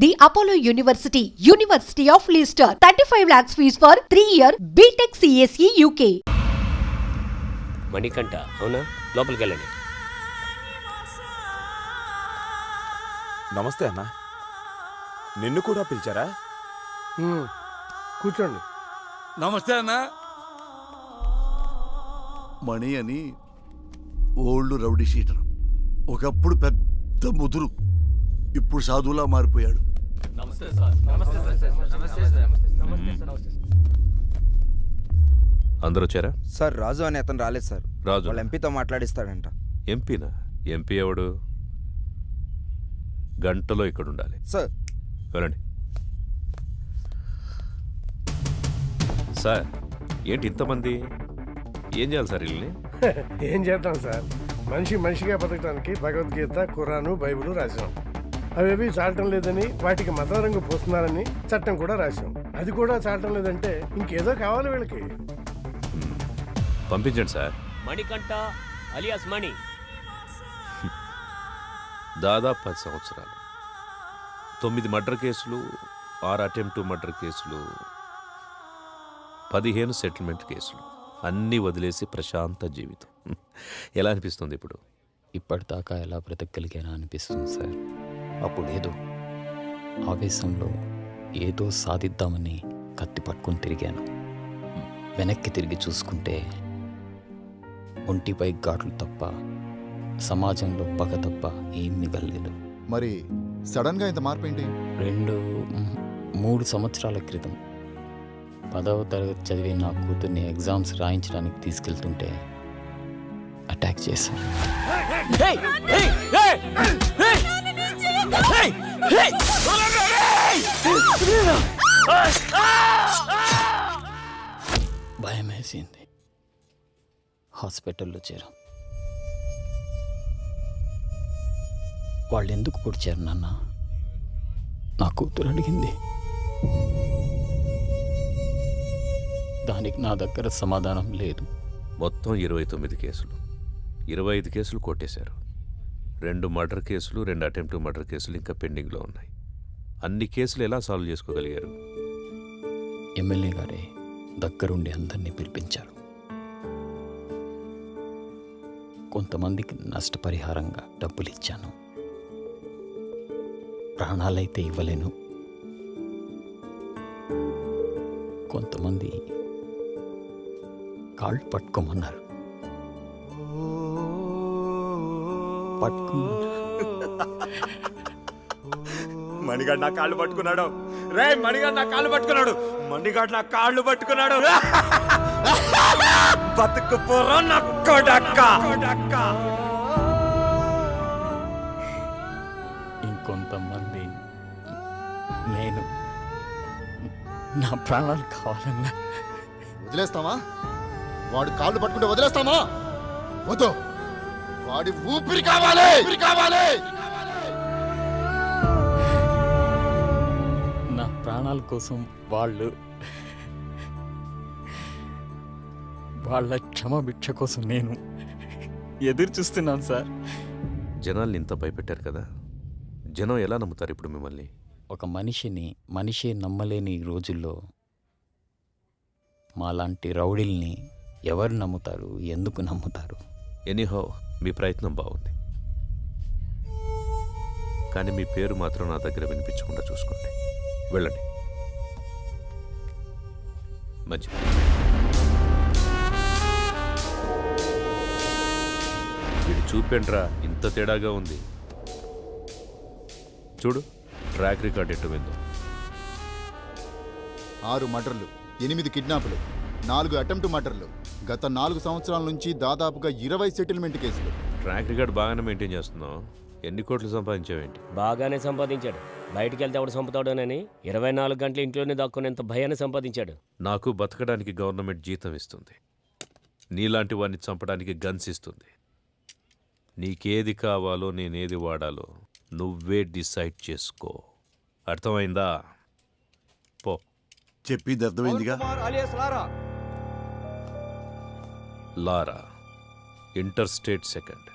The Apollo University, University of Leicester, 35 lakhs fees for 3-year BTech CSE UK. Manikanta అవునా? లోపలికి వెళ్ళండి. నమస్తే అన్న. నిన్ను కూడా పిలిచారా? కూర్చోండి. నమస్తే అన్న. మణి అని ఓల్డ్ రౌడీ షీటర్. ఒకప్పుడు పెద్ద ముదురు, ఇప్పుడు సాధువులా మారిపోయాడు. అందరూ వచ్చారా? సార్ రాజు అని అతను రాలేదు సార్. రాజు వాళ్ళ ఎంపీతో మాట్లాడిస్తాడంట. ఎంపీనా? ఎంపీ ఎవడు? గంటలో ఇక్కడ ఉండాలి సార్. వెళ్ళండి. సార్ ఏంటి ఇంతమంది? ఏం చేయాలి సార్ వీళ్ళని? ఏం చేద్దాం సార్, మనిషిగా బతకడానికి భగవద్గీత, ఖురాను, బైబిల్ రాశాం. అవేవి చాలటం లేదని వాటికి మత రంగు పోస్తున్నారని చట్టం కూడా రాశాం. అది కూడా చాలటం లేదంటే ఇంకేదో కావాలి వీళ్ళకి. పంపించండి సార్. మణికంఠ అలియాస్ మణి. దాదాపు 10 సంవత్సరాలు, 9 మర్డర్ కేసులు, 6 అటెంప్ట్ మర్డర్ కేసులు, 15 సెటిల్మెంట్ కేసులు, అన్నీ వదిలేసి ప్రశాంత జీవితం. ఎలా అనిపిస్తుంది ఇప్పుడు? ఇప్పటిదాకా ఎలా బ్రతకగలిగానా అనిపిస్తుంది సార్. అప్పుడేదో ఆవేశంలో ఏదో సాధిద్దామని కత్తి పట్టుకుని తిరిగాను. వెనక్కి తిరిగి చూసుకుంటే ఒంటిపై ఘాట్లు తప్ప, సమాజంలో పగ తప్ప ఏం మిగలలేదు. మరి సడన్గా ఇంత మార్పు ఏంటి? 3 సంవత్సరాల క్రితం 10వ తరగతి చదివి నా కూతుర్ని ఎగ్జామ్స్ రాయించడానికి తీసుకెళ్తుంటే అటాక్ చేశాను. భయం వేసింది. హాస్పిటల్లో చేరాం. వాళ్ళు ఎందుకు పొడిచారు నాన్న? నా కూతురు అడిగింది. దానికి నా దగ్గర సమాధానం లేదు. మొత్తం 29 కేసులు, 25 కేసులు కొట్టేశారు. 2 మర్డర్ కేసులు, 2 అటెంప్ట్ మర్డర్ కేసులు ఇంకా పెండింగ్లో ఉన్నాయి. అన్ని కేసులు ఎలా సాల్వ్ చేసుకోగలిగారు? ఎమ్మెల్యే గారే దగ్గరుండి అందరినీ పిలిపించారు. కొంతమందికి నష్టపరిహారంగా డబ్బులు ఇచ్చాను. ప్రాణాలైతే ఇవ్వలేను. కొంతమంది కాళ్ళు పట్టుకోమన్నారు. మణిగాడు నా కాళ్ళు పట్టుకున్నాడు. రే మణిగాడు నా కాళ్ళు పట్టుకున్నాడు. మణిగాడు నా కాళ్ళు పట్టుకున్నాడు. బతుకు పోరా నా కొడక్క. ఇంకొంతమంది నేను నా ప్రాణాలు కావాలన్నా. వదిలేస్తామా? వాడు కాళ్ళు పట్టుకుంటే వదిలేస్తామా? వద్దు, వాడి ఊపిరి కావాలి. నా ప్రాణాల కోసం వాళ్ళ క్షమభిక్ష కోసం నేను ఎదురు చూస్తున్నాను సార్. జనాల్ని ఇంత భయపెట్టారు కదా, జనం ఎలా నమ్ముతారు ఇప్పుడు మిమ్మల్ని? ఒక మనిషే నమ్మలేని ఈ రోజుల్లో మాలాంటి రౌడీల్ని ఎవరు నమ్ముతారు? ఎందుకు నమ్ముతారు? ఎనీహౌ మీ ప్రయత్నం బాగుంది, కానీ మీ పేరు మాత్రం నా దగ్గర వినిపించకుండా చూసుకోండి. వెళ్ళండి. మంచిది. వీడు చూపేంట్రా ఇంత తేడాగా ఉంది. చూడు ట్రాక్ రికార్డ్ ఎట్టు విందో. 6 మర్డర్లు, 8 కిడ్నాపులు, 4 అటెంప్ట్ మర్డర్లు, గత 4 సంవత్సరాల నుంచి దాదాపుగా 20 సెటిల్మెంట్ కేసులు. ట్రాక్ రికార్డ్ బాగానే మెయింటైన్ చేస్తున్నావు. ఎన్ని కోట్లు సంపాదించావేంటి? బాగానే సంపాదించాడు. బయటికి వెళ్తే ఎవడు చంపుతాడోనని 24 గంటలు ఇంట్లోనే దాక్కునేంత భయాన్ని సంపాదించాడు. నాకు బతకడానికి గవర్నమెంట్ జీతం ఇస్తుంది, నీలాంటి వాడిని చంపడానికి గన్స్ ఇస్తుంది. నీకేది కావాలో నేనేది వాడాలో నువ్వే డిసైడ్ చేసుకో. అర్థమైందా? పో. చెప్పింది అర్థమైందిగా. లారా ఇంటర్ స్టేట్ సెకండ్.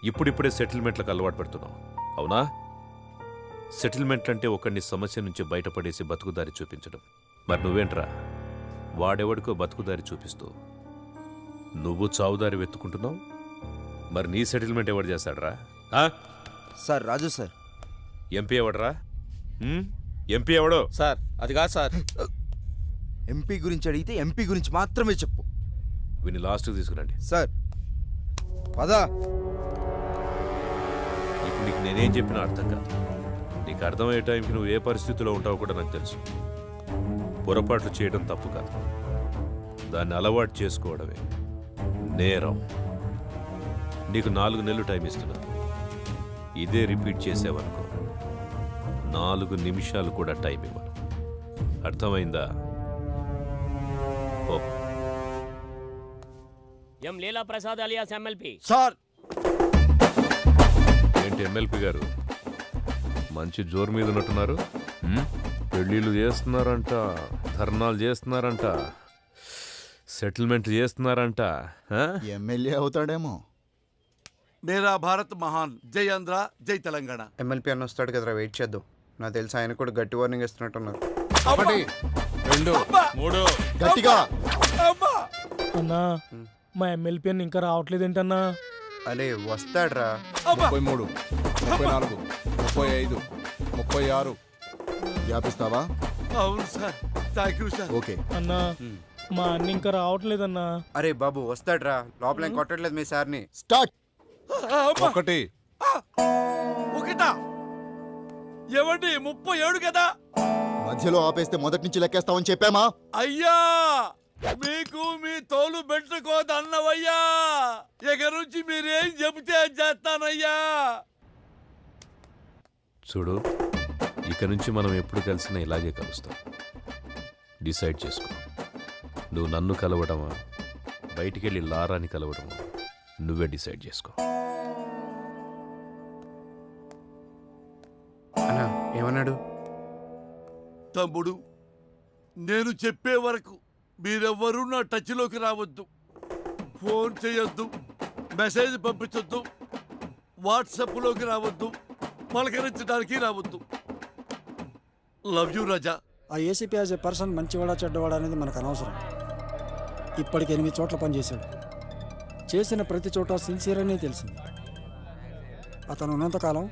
ఇప్పుడిప్పుడే సెటిల్మెంట్లకు అలవాటు పడుతున్నావు అవునా? సెటిల్మెంట్ అంటే ఒకడిని సమస్య నుంచి బయటపడేసి బతుకుదారి చూపించడం. మరి నువ్వేంట్రా, వాడెవడికో బతుకుదారి చూపిస్తూ నువ్వు చావుదారి వెతుకుంటున్నావు. మరి నీ సెటిల్మెంట్ ఎవడు చేస్తాడరా? సార్ రాజు సార్. ఎంపీ ఎవడరా? ఎంపీ ఎవడో? సార్ అది కాదు సార్. ఎంపీ గురించి అడిగితే ఎంపీ గురించి మాత్రమే చెప్పు. వీని లాస్ట్కి తీసుకురండి. సార్ పదా. ఇప్పుడు నీకు నేనేం చెప్పినా అర్థం కాదు. నీకు అర్థమయ్యే టైంకి నువ్వు ఏ పరిస్థితిలో ఉంటావో కూడా నాకు తెలుసు. పొరపాట్లు చేయడం తప్పు కాదు, దాన్ని అలవాటు చేసుకోవడమే నేరం. నీకు 4 నెలలు టైం ఇస్తున్నాను. ఇదే రిపీట్ చేసావనుకో 4 నిమిషాలు కూడా టైం ఇవ్వను. అర్థమైందా? ఓ ఎం లీలా ప్రసాద్ అలియాస్ ఎమ్మెల్పీ. సార్ ఏంటి ఎమ్మెల్పీ గారు, మంచి జోరు మీద ఉన్నట్టున్నారు. పెళ్ళిళ్ళు చేస్తున్నారంట, ధర్నాలు చేస్తున్నారంట, సెటిల్మెంట్లు చేస్తున్నారంట. ఎమ్మెల్యే అవుతాడేమో. మేరా భారత్ మహాన్, జై ఆంధ్ర, జై తెలంగాణ. ఎమ్మెల్పీ అన్న వస్తాడు కదరా, వెయిట్ చేద్దాం. నాకు తెలిసి ఆయన కూడా గట్టి వార్నింగ్ ఇస్తున్నట్టున్నారు. 1 2 3 గట్టిగా. అన్నా మా ఎమ్మెల్పీ అని ఇంకా రావట్లేదు ఏంటన్నా? అరే వస్తాడ్రా. 33 34 35 36. వ్యాపిస్తావా? అవును sir, thank you sir. Okay. అన్నా మా అన్న ఇంకా రావట్లేదన్నా. అరే బాబు వస్తాడ్రా, లోపల ఏం కొట్టట్లేదు మీ సార్ని. స్టార్ట్. 1 ఒకటా? ఏమండి 37 కదా? మధ్యలో ఆపేస్తే మొదటి నుంచి లెక్కేస్తామని చెప్పామా? అయ్యా మీకు మీ తోలు పెట్టుకోదన్నవయ్యా. ఇక నుంచి మీరేం చెబితే అది చేస్తానయ్యా. చూడు, ఇక నుంచి మనం ఎప్పుడు కలిసినా ఇలాగే కలుస్తాం. డిసైడ్ చేసుకో. నువ్వు నన్ను కలవడమా, బయటికెళ్ళి లారాని కలవడమా, నువ్వే డిసైడ్ చేసుకో. అన్నా ఏమన్నాడు? తమ్ముడు, నేను చెప్పే వరకు మీరెవ్వరూ నా టచ్లోకి రావద్దు. ఫోన్ చేయొద్దు, మెసేజ్ పంపించొద్దు, వాట్సాప్లోకి రావద్దు, పలకరించడానికి రావద్దు. లవ్ యూ రాజా. ఆ ఏసీపీ యాజ్ ఎ పర్సన్ మంచివాడా చెడ్డవాడా అనేది మనకు అనవసరం. ఇప్పటికి 8 చోట్ల పనిచేశాడు. చేసిన ప్రతి చోట సిన్సియర్ అనే తెలిసింది. అతను ఉన్నంతకాలం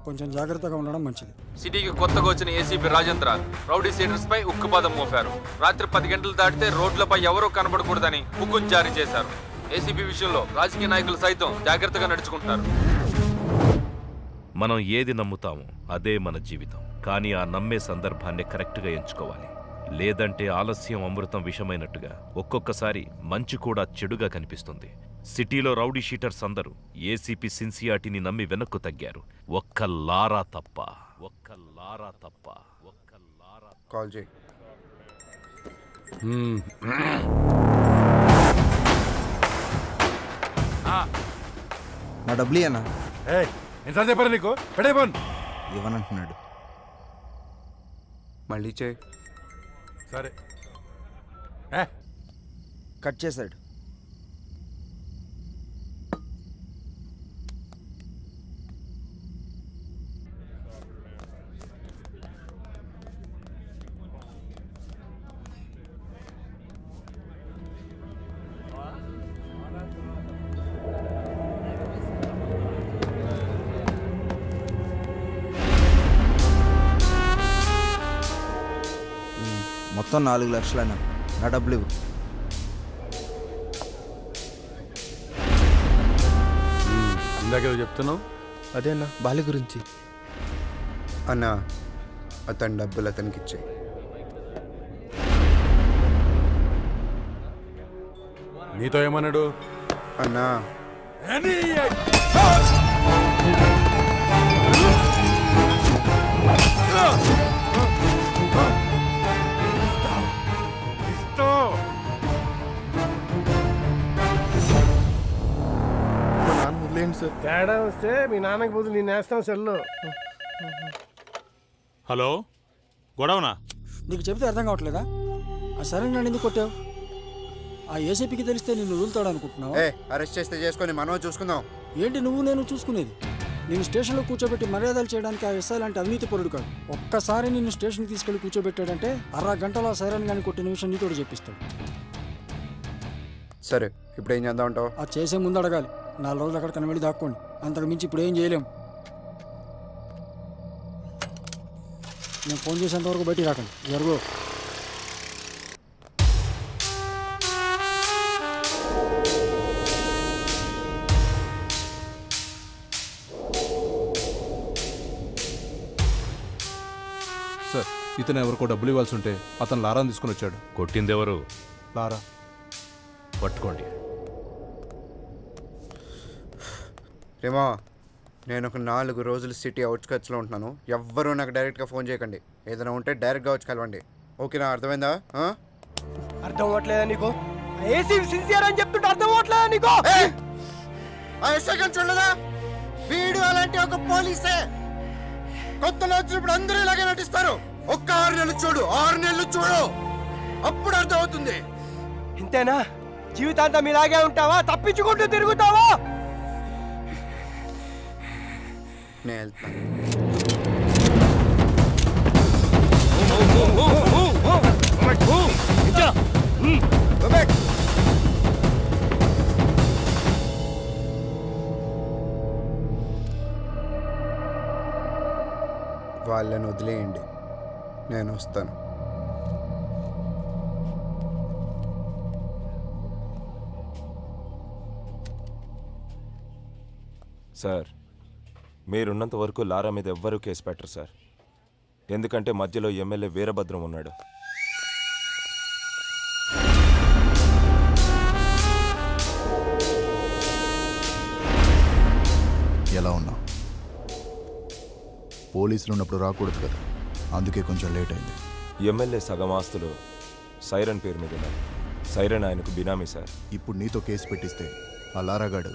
కొంచెం జాగ్రత్తగా ఉండడం మంచిది. సిటీకి కొత్తగా వచ్చిన ఏసీపీ రాజేంద్ర రౌడీ సీడర్స్ పై ఉక్కుపాదం మోపారు. రాత్రి 10 గంటలు దాటితే రోడ్లపై ఎవరూ కనబడకూడదని హుకుం జారీ చేశారు. ఏసీపీ విషయంలో రాజకీయ నాయకులు సైతం జాగ్రత్తగా నడుచుకుంటారు. మనం ఏది నమ్ముతామో అదే మన జీవితం. కానీ ఆ నమ్మే సందర్భాన్ని కరెక్ట్గా ఎంచుకోవాలి. లేదంటే ఆలస్యం అమృతం విషమైనట్టుగా ఒక్కొక్కసారి మంచి కూడా చెడుగా కనిపిస్తుంది. సిటీలో రౌడీ షీటర్స్ అందరూ ఏసీపీ సిన్సియాటిని నమ్మి వెనక్కు తగ్గారు. ఒక్క లారా తప్ప. కాల్ చేయి. నా డబ్బులు అన్నా. ఎంత చెప్పారు నీకు? పెడేపోన్. ఇవ్వనంటున్నాడు. మళ్ళీ చేయి. సరే. కట్ చేశాడు. మొత్తం 4 లక్షలైనా నా డబ్బులు ఇవ్వు. ఇందాక చెప్తున్నావు. అదేనా బాలి గురించి. అన్నా అతని డబ్బులు అతనికి ఇచ్చాయి. నీతో ఏమన్నాడు? అన్నా తేడా వస్తే మీ నాన్నకి బదులు నేను వేస్తాం సెల్లో. హలో, గొడవనా? నీకు చెబితే అర్థం కావట్లేదా? ఆ సరే నన్ను ఎందుకు కొట్టావు? ఆ ఏసీపీకి తెలిస్తే నిన్ను వదులుతాడు అనుకుంటున్నావు? అరెస్ట్ చేస్తే చేసుకొని మనం చూసుకుందాం. ఏంటి నువ్వు నేను చూసుకునేది? నేను స్టేషన్లో కూర్చోబెట్టి మర్యాదలు చేయడానికి ఆ ఎస్ఐ లాంటి అవినీతి పరుడు కాదు. ఒక్కసారి నిన్ను స్టేషన్కి తీసుకెళ్లి కూర్చోబెట్టాడంటే అరగంటలో ఆ సైరన్ గాని కొట్టిన విషయం నీతోడు చెప్పిస్తాడు. సరే ఇప్పుడు ఏం చేద్దాం అంటావు? అది చేసే ముందు అడగాలి. 4 రోజులు అక్కడ కనబడి దాక్కోండి. అంతకు మించి ఇప్పుడు ఏం చేయలేం. నేను ఫోన్ చేసేంత వరకు బయటికి రాకండి. జరుగు. సార్ ఇతను ఎవరికో డబ్బులు ఇవ్వాల్సి ఉంటే అతను లారాని తీసుకుని వచ్చాడు. కొట్టిందెవరు? లారా. పట్టుకోండి. రేమా, నేను ఒక 4 రోజులు సిటీ అవుట్స్కట్స్లో ఉంటున్నాను. ఎవ్వరూ నాకు డైరెక్ట్గా ఫోన్ చేయకండి. ఏదైనా ఉంటే డైరెక్ట్గా వచ్చి కలవండి. ఓకేనా? అర్థమైందా? అర్థం అవ్వట్లేదా నీకు? ఏసీ సిన్సియర్ అని చెప్తుంటే అర్థం అవ్వట్లేదా నీకు? చూడలేదా? వీడు అలాంటి ఒక పోలీసే. కొత్తలో వచ్చినప్పుడు అందరూ ఇలాగే నటిస్తారు. ఒక్క 6 నెలలు చూడు, 6 నెలలు చూడు, అప్పుడు అర్థం అవుతుంది. ఇంతేనా? జీవితాంతం ఇలాగే ఉంటావా? తప్పించుకుంటూ తిరుగుతావా? నేను వెళ్తాను. వాళ్ళని వదిలేయండి, నేను వస్తాను. సార్, మీరున్నంత వరకు లారా మీద ఎవ్వరూ కేసు పెట్టరు సార్. ఎందుకంటే మధ్యలో ఎమ్మెల్యే వీరభద్రం ఉన్నాడు. ఎలా ఉన్నావు? పోలీసులు ఉన్నప్పుడు రాకూడదు కదా, అందుకే కొంచెం లేట్ అయింది. ఎమ్మెల్యే సగం ఆస్తులు సైరన్ పేరు మీద ఉన్నాయి. సైరన్ ఆయనకు బినామీ సార్. ఇప్పుడు నీతో కేసు పెట్టిస్తే ఆ లారాగాడు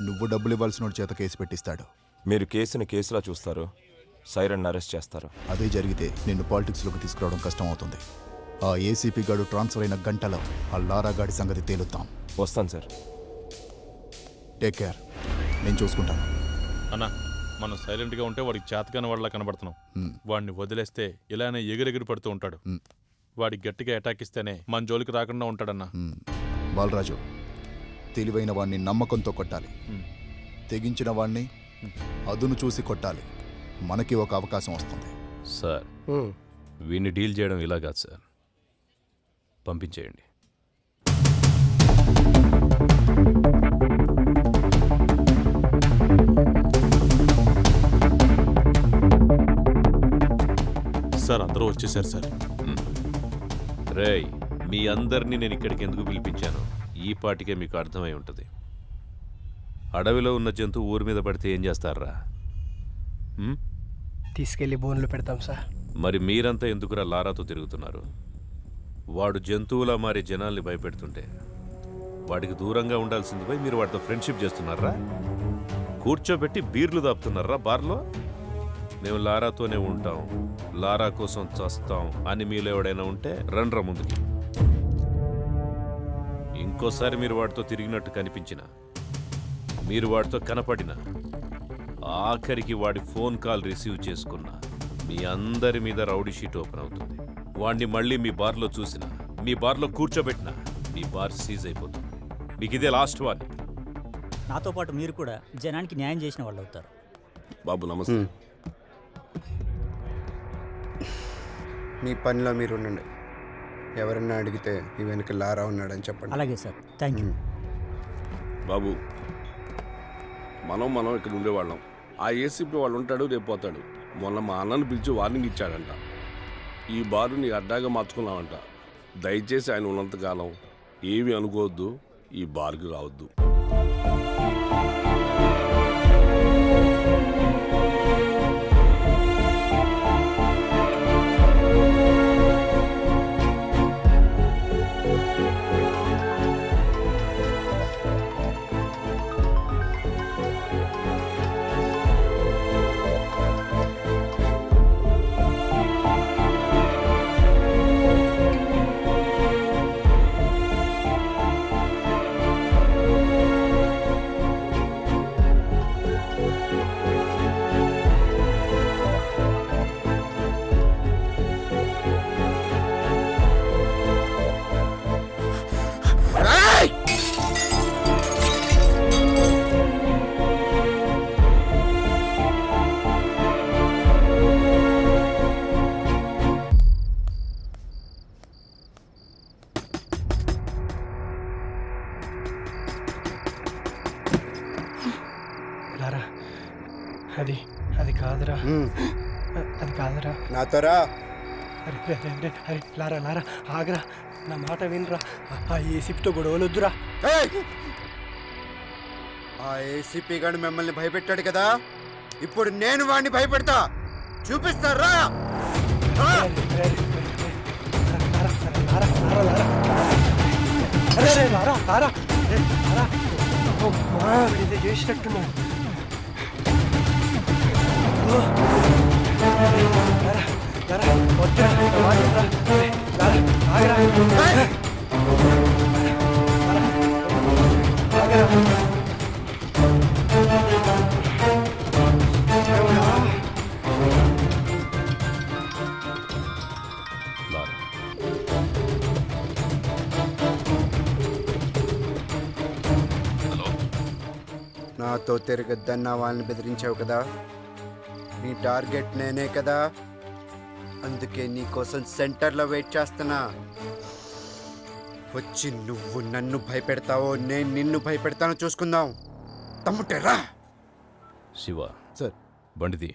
నువ్వు డబ్బులు ఇవ్వాల్సిన చేత కేసు పెట్టిస్తాడు. మీరు కేసుని కేసులా చూస్తారు, సైరన్ అరెస్ట్ చేస్తారు. అదే జరిగితే నిన్ను పాలిటిక్స్లోకి తీసుకురావడం కష్టం అవుతుంది. ఆ ఏసీపీ గాడు ట్రాన్స్ఫర్ అయిన గంటలో ఆ లారాగాడి సంగతి తేలుద్దాం. వస్తాను సార్. టేక్ కేర్, నేను చూసుకుంటాను. అన్నా, మనం సైలెంట్గా ఉంటే వాడికి చేతకాని వాళ్ళ కనబడుతున్నాం. వాడిని వదిలేస్తే ఇలానే ఎగిరెగిరి పడుతూ ఉంటాడు. వాడికి గట్టిగా అటాక్ ఇస్తేనే మన జోలికి రాకుండా ఉంటాడన్నా. బాలరాజు, తెలివైన వాడిని నమ్మకంతో కొట్టాలి, తెగించిన వాడిని అదును చూసి కొట్టాలి. మనకి ఒక అవకాశం వస్తుంది. సార్, వీడిని డీల్ చేయడం ఇలా కాదు సార్, పంపించేయండి. సార్, అందరూ వచ్చేసారు సార్. రేయ్, మీ అందరినీ నేను ఇక్కడికి ఎందుకు పిలిపించాను ఈ పాటికే మీకు అర్థమై ఉంటుంది. అడవిలో ఉన్న జంతువు ఊరి మీద పడితే ఏం చేస్తారా? తీసుకెళ్లి బోన్లు పెడతాం సార్. మరి మీరంతా ఎందుకురా లారాతో తిరుగుతున్నారు? వాడు జంతువులా మారి జనాల్ని భయపెడుతుంటే వాడికి దూరంగా ఉండాల్సింది పోయి మీరు వాడితో ఫ్రెండ్షిప్ చేస్తున్నారా? కూర్చోబెట్టి బీర్లు దాపుతున్నారా బార్లో? మేము లారాతోనే ఉంటాం, లారా కోసం చస్తాం అని మీలో ఎవడైనా ఉంటే రండ్రా ముందుకి. ఇంకోసారి మీరు వాడితో తిరిగినట్టు కనిపించిన, మీరు వాడితో కనపడిన, ఆఖరికి వాడి ఫోన్ కాల్ రిసీవ్ చేసుకున్న, మీ అందరి మీద రౌడీ షీట్ ఓపెన్ అవుతుంది. వాడిని మళ్ళీ మీ బార్లో చూసిన, మీ బార్లో కూర్చోబెట్టిన, మీ బార్ సీజ్ అయిపోతుంది. మీకు ఇదే లాస్ట్ వార్నింగ్. నాతో పాటు మీరు కూడా జనానికి న్యాయం చేసిన వాళ్ళు అవుతారు. బాబు నమస్తే. మీ పనిలో మీరు ఉండండి. ఎవరన్నా అడిగితే ఈ వెనక లారా ఉన్నాడని చెప్పండి. అలాగే సార్, థ్యాంక్ యూ. బాబు, మనం ఇక్కడ ఉండేవాళ్ళం. ఆ ఏసీపీ వాళ్ళు ఉంటాడు, రేపు పోతాడు. మొన్న మా అన్నను పిలిచి వార్నింగ్ ఇచ్చాడంట. ఈ బారు నీ అడ్డాగా మార్చుకున్నావంట. దయచేసి ఆయన ఉన్నంతకాలం ఏమీ అనుకోవద్దు, ఈ బార్కి రావద్దు. కాదురా. నాతో రా. అరే అరే అరే అరే లారా లారా ఆగరా, నా మాట వినరా. ఆ ఏసీపీతో గొడవలు వద్దురా. ఏయ్! ఆ ఏసీపీ గారు మిమ్మల్ని భయపెట్టాడు కదా, ఇప్పుడు నేను వాడిని భయపెడతా. చూపిస్తారా? చేసినట్టున్నా లారా, నాతో తిరగద్దన్న వాళ్ళని బెదిరించావు కదా, నీ టార్గెట్ నేనే కదా, అందుకే నీ కోసం సెంటర్లో వెయిట్ చేస్తున్నా. వచ్చి నువ్వు నన్ను భయపెడతావో నేను నిన్ను భయపెడతానో చూసుకుందాం. తమ్ముటేరా. శివ సార్. బండిది.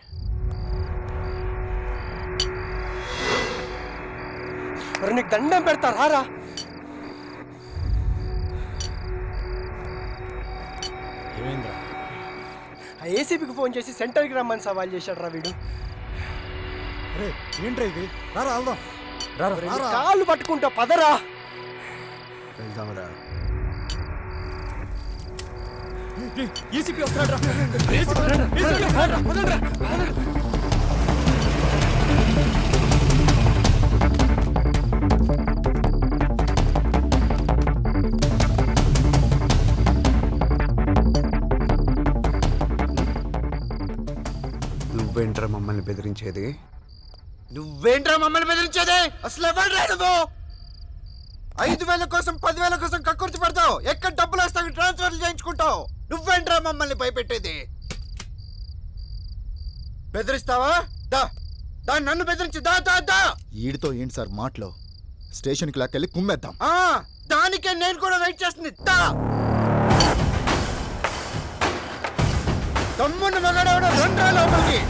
నీకు దండం పెడతా రారా. ఆ ఏసీపీకి ఫోన్ చేసి సెంటర్కి రమ్మని సవాల్ చేశాడు రా వీడు. ఏంట్రా ఇది? రారా వెళ్దాం. నీ కాళ్ళు పట్టుకుంటా పదరా. వెళ్దాంరా. ఏసీపీ వస్తాడు. నువ్వేంట్రా మమ్మల్ని బెదిరించేది? నువ్వేంట్రా మమ్మల్ని బెదిరించేది? అసలు ఎవరు నువ్వు? 5,000 కోసం 10,000 కోసం కక్కుర్తి పడతావు. ఎక్కడ డబ్బులు వస్తావు ట్రాన్స్ఫర్లు చేయించుకుంటావు. నువ్వేంట్రా మమ్మల్ని భయపెట్టేది? బెదిరిస్తావా? దా దా, నన్ను బెదిరించి దా దా దా. ఈడితో ఏంటి సార్ మాటలో? స్టేషన్కి లాక్కెళ్ళి కుమ్మేద్దాం. దానికే నేను కూడా వెయిట్ చేస్తుంది. దా. తమ్ముని మగాడెవడో రండ్రా లోపలికి.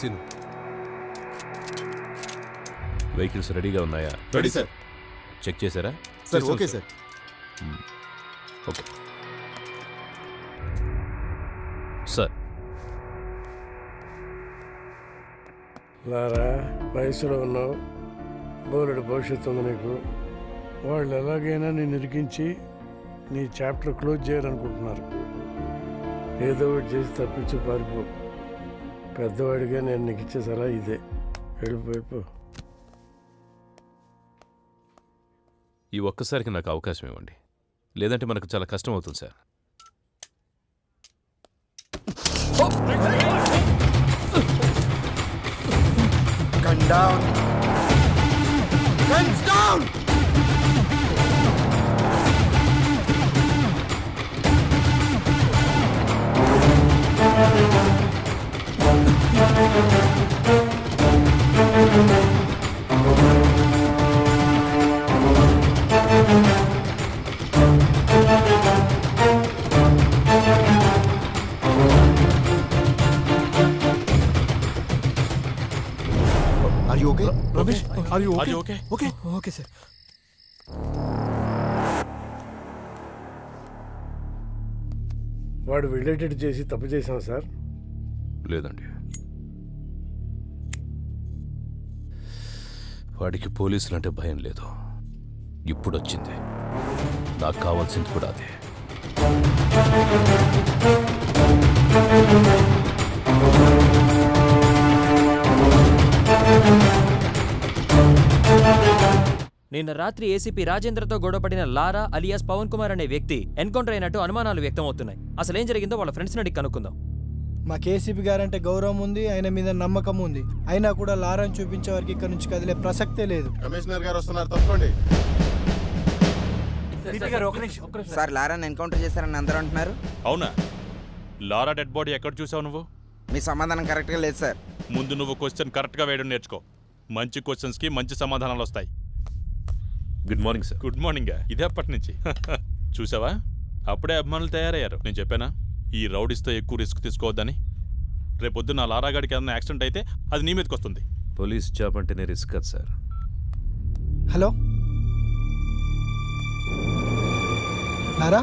సీను. వెహికల్స్ రెడీగా ఉన్నాయా? Ready sir. చెక్ చేశారా? Sir okay sir. Okay sir. లారా, వయసులో ఉన్నావు, బోలెడు భవిష్యత్తు ఉంది నీకు. వాళ్ళు ఎలాగైనా నేను ఇరికించి నీ చాప్టర్ క్లోజ్ చేయాలనుకుంటున్నారు. ఏదో ఒకటి చేసి తప్పించి పారిపో. పెద్దవాడిగా నేను నీకు ఇచ్చే సలహా ఇదే. వెళ్ళిపోయిపో. ఈ ఒక్కసారికి నాకు అవకాశం ఇవ్వండి, లేదంటే మనకు చాలా కష్టం అవుతుంది sir. Gun down. Guns down. Are you okay? Ramesh, Are you Are you okay? okay? Okay. Okay sir. వాడు వెళ్ళేటట్టు చేసి తప్పు చేశాం సార్. లేదండి, వాడికి పోలీసులంటే భయం లేదు. ఇప్పుడు వచ్చింది. నాకు కావాల్సింది కూడా అదే. నిన్న రాత్రి ఏసీపీ రాజేంద్రతో గొడవపడిన లారా అలియాస్ పవన్ కుమార్ అనే వ్యక్తి ఎన్కౌంటర్ అయినట్టు అనుమానాలు వ్యక్తమవుతున్నాయి. అసలేం జరిగిందో వాళ్ళ ఫ్రెండ్స్ని అడిగి కనుక్కుందాం. మా కేసీపీ గారంటే గౌరవం ఉంది, ఆయన మీద నమ్మకం ఉంది. అయినా కూడా లారాని చూపించే వారికి ఇక్కడ నుంచి కదిలే ప్రసక్తే లేదు. కమిషనర్ గారు వస్తున్నారు, తప్పండి. సార్ లారాని ఎన్కౌంటర్ చేశారని అందరూ అంటున్నారు. అవునా? లారా డెడ్ బాడీ ఎక్కడ చూసావు నువ్వు? మీ సమాధానం కరెక్ట్గా లేదు సార్. ముందు నువ్వు క్వశ్చన్ కరెక్ట్గా వేయడం నేర్చుకో. మంచి క్వశ్చన్స్కి మంచి సమాధానాలు వస్తాయి. Good morning sir. Good morning. ఇదే అప్పటి నుంచి చూసావా, అప్పుడే అభిమానులు తయారయ్యారు. నేను చెప్పానా ఈ రౌడీస్తో ఎక్కువ రిస్క్ తీసుకోవద్దని? రేపొద్దున లారాగాడికి ఏదైనా యాక్సిడెంట్ అయితే అది నీ మీదకి వస్తుంది. పోలీస్ జాబ్ అంటేనే రిస్క్ కదా సార్. హలో లారా,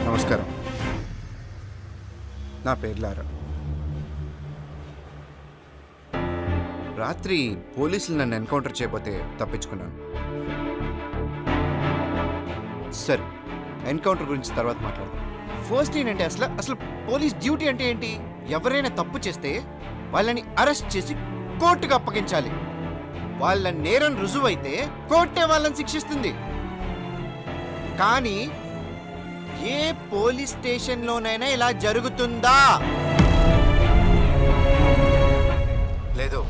నమస్కారం. నా పేరు లారా. రాత్రి పోలీసులు నన్ను ఎన్కౌంటర్ చేయబోతే తప్పించుకున్నాను. సరే, ఎన్కౌంటర్ గురించి తర్వాత మాట్లాడదాం. ఫస్ట్ ఏంటంటే అసలు పోలీస్ డ్యూటీ అంటే ఏంటి? ఎవరైనా తప్పు చేస్తే వాళ్ళని అరెస్ట్ చేసి కోర్టుకు అప్పగించాలి. వాళ్ళ నేరం రుజువైతే కోర్టే వాళ్ళని శిక్షిస్తుంది. కానీ ఏ పోలీస్ స్టేషన్లోనైనా ఇలా జరుగుతుందా? లేదు,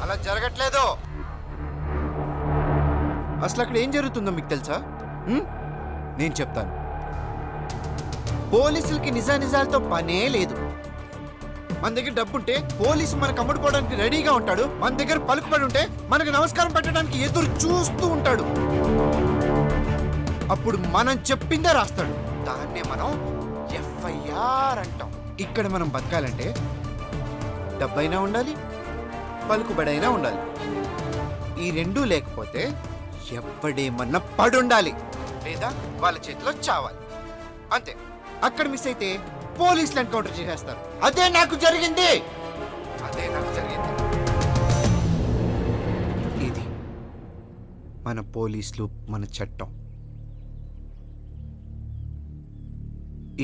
అలా జరగట్లేదు. అసలు అక్కడ ఏం జరుగుతుందో మీకు తెలుసా? నేను చెప్తాను. పోలీసులకి నిజానిజాలతో పనే లేదు. మన దగ్గర డబ్బుంటే పోలీసు మనకు అమ్ముడుకోవడానికి రెడీగా ఉంటాడు. మన దగ్గర పలుకుబడి ఉంటే మనకు నమస్కారం పెట్టడానికి ఎదురు చూస్తూ ఉంటాడు. అప్పుడు మనం చెప్పిందే రాస్తాడు. దాన్నే మనం ఎఫ్ఐఆర్ అంటాం. ఇక్కడ మనం బతకాలంటే డబ్బైనా ఉండాలి, పలుకుబడైనా ఉండాలి. ఈ రెండూ లేకపోతే ఎవడేమన్నా పడుండాలి, లేదా వాళ్ళ చేతిలో చావాలి. అంతే. అక్కడ మిస్ అయితే పోలీసులు ఎన్కౌంటర్ చేసేస్తారు. అదే నాకు జరిగింది. ఇది మన పోలీసులు, మన చట్టం.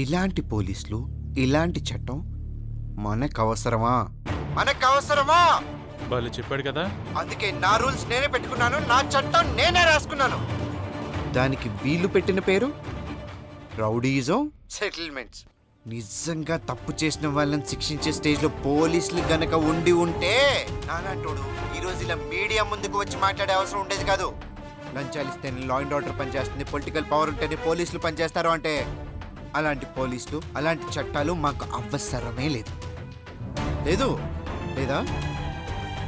ఇలాంటి పోలీసులు, ఇలాంటి చట్టం మనకు అవసరమా? వాళ్ళు చెప్పాడు కదా, అందుకే నా రూల్స్ నేనే పెట్టుకున్నాను, నా చట్టం నేనే రాసుకున్నాను. దానికి వీళ్ళు పెట్టిన పేరు రౌడీజం సెటిల్మెంట్స్. నిజంగా తప్పు చేసిన వాళ్ళని శిక్షించే స్టేజ్లో పోలీసులు గనక ఉండి ఉంటే నానంటోడు ఈరోజు ఇలా మీడియా ముందుకు వచ్చి మాట్లాడే అవసరం ఉండేది కాదు. లంచాలు ఇస్తేనే లా అండ్ ఆర్డర్ పనిచేస్తుంది, పొలిటికల్ పవర్ ఉంటేనే పోలీసులు పనిచేస్తారు అంటే అలాంటి పోలీసులు, అలాంటి చట్టాలు మాకు అవసరమే లేదు. లేదా?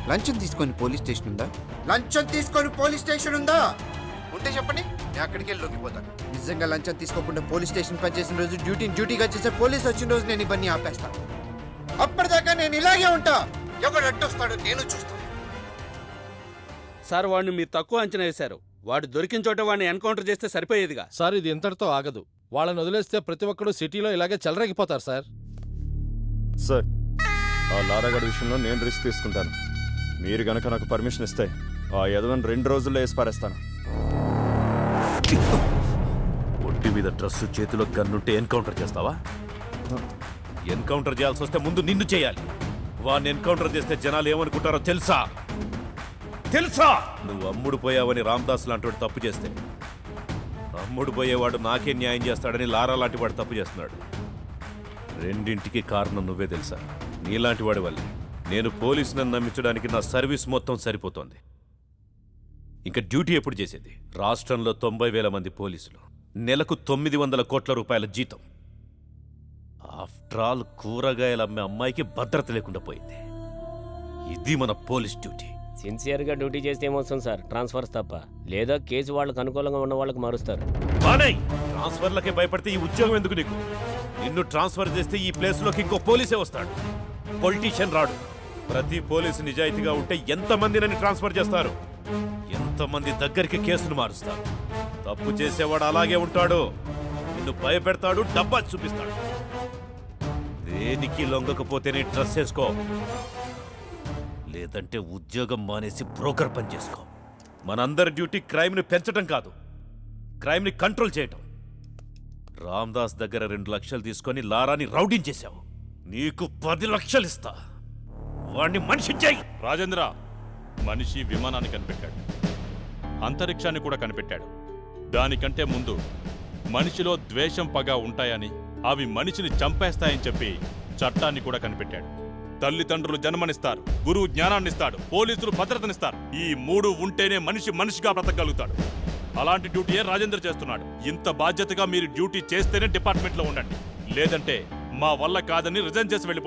లంచం తీసుకొని పోలీస్ స్టేషన్ ఉందా? ఉంటే చెప్పండి, నేను అక్కడికి వెళ్ళి లొంగిపోతాను. నిజంగా లంచం తీసుకోకుండా పోలీస్ స్టేషన్ పనిచేసిన రోజు డ్యూటీగా చేసే పోలీస్ వచ్చిన రోజు నేను ఇవన్నీ ఆపేస్తాను. అప్పటిదాకా నేను ఇలాగే ఉంటా. ఎవడు అడ్డొస్తాడో నేను చూస్తాను. సార్, వాడిని మీరు తక్కువ అంచనా వేశారు. వాడు దొరికిన చోట వాడిని ఎన్కౌంటర్ చేస్తే సరిపోయేదిగా. సార్, ఇది ఇంతటితో ఆగదు. వాళ్ళని వదిలేస్తే ప్రతి ఒక్కడు సిటీలో ఇలాగే చెలరేగిపోతారు సార్. సార్, ఆ లారాగడ్ విషయంలో నేను రిస్క్ తీసుకుంటాను. మీరు గనక నాకు పర్మిషన్ ఇస్తే ఆ యదవని 2 రోజుల్లో వేసి పారేస్తాను. ఒంటి మీద డ్రెస్సు, చేతిలో గన్నుంటే ఎన్కౌంటర్ చేస్తావా? ఎన్కౌంటర్ చేయాల్సి వస్తే ముందు నిన్ను చేయాలి. వాడిని ఎన్కౌంటర్ చేస్తే జనాలు ఏమనుకుంటారో తెలుసా? నువ్వు అమ్ముడు పోయావని రామ్దాస్ లాంటి తప్పు చేస్తే అమ్ముడు పోయేవాడు నాకే న్యాయం చేస్తాడని లారా లాంటి వాడు తప్పు చేస్తున్నాడు. రెండింటికి కారణం నువ్వే తెలుసా? నీలాంటి వాడి వల్లే నేను పోలీసుని నమ్మించడానికి నా సర్వీస్ మొత్తం సరిపోతోంది. ఇంకా డ్యూటీ ఎప్పుడు చేసేది? రాష్ట్రంలో 90,000 మంది పోలీసులు, నెలకు 900 కోట్ల రూపాయల జీతం. ఆఫ్టర్ ఆల్ కూరగాయలు అమ్మే అమ్మాయికి భద్రత లేకుండా పోయింది. ఇది మన పోలీస్ డ్యూటీ. సిన్సియర్గా డ్యూటీ చేస్తే ఏమొస్తుంది సార్? ట్రాన్స్ఫర్స్ తప్ప. లేదా కేసు వాళ్ళకు అనుకూలంగా ఉన్న వాళ్ళకి మారుస్తారు. ట్రాన్స్ఫర్లకే భయపడితే ఈ ఉద్యోగం ఎందుకు నీకు? నిన్ను ట్రాన్స్ఫర్ చేస్తే ఈ ప్లేస్లోకి ఇంకో పోలీసే వస్తాడు, పొలిటీషియన్ రాడు. ప్రతి పోలీసు నిజాయితీగా ఉంటే ఎంతమంది నన్ను ట్రాన్స్ఫర్ చేస్తారు? ఎంతమంది దగ్గరికి కేసును మారుస్తారు? తప్పు చేసేవాడు అలాగే ఉంటాడు. నిన్ను భయపెడతాడు, డబ్బా చూపిస్తాడు. దేనికి లొంగకపోతేనే డ్రెస్ చేసుకో, లేదంటే ఉద్యోగం మానేసి బ్రోకర్ పని చేసుకో. మనందరి డ్యూటీ క్రైమ్ని పెంచడం కాదు, క్రైమ్ని కంట్రోల్ చేయటం. రామ్దాస్ దగ్గర 2 లక్షలు తీసుకొని లారాని రౌడించేశావు. నీకు 10 లక్షలు ఇస్తా. వాడిని మనిషి చేయి. రాజేంద్ర, మనిషి విమానాన్ని కనిపెట్టాడు, అంతరిక్షాన్ని కూడా కనిపెట్టాడు. దానికంటే ముందు మనిషిలో ద్వేషం, పగ ఉంటాయని, అవి మనిషిని చంపేస్తాయని చెప్పి చట్టాన్ని కూడా కనిపెట్టాడు. తల్లిదండ్రులు జన్మనిస్తారు, గురువు జ్ఞానాన్నిస్తాడు, పోలీసులు భద్రతనిస్తారు. ఈ 3 ఉంటేనే మనిషి మనిషిగా బ్రతకగలుగుతాడు. అలాంటి డ్యూటీయే రాజేంద్ర చేస్తున్నాడు. ఇంత బాధ్యతగా మీరు డ్యూటీ చేస్తేనే డిపార్ట్మెంట్లో ఉండండి, లేదంటే మా వల్ల కాదని రిజైన్ చేసి వెళ్ళిపోండి.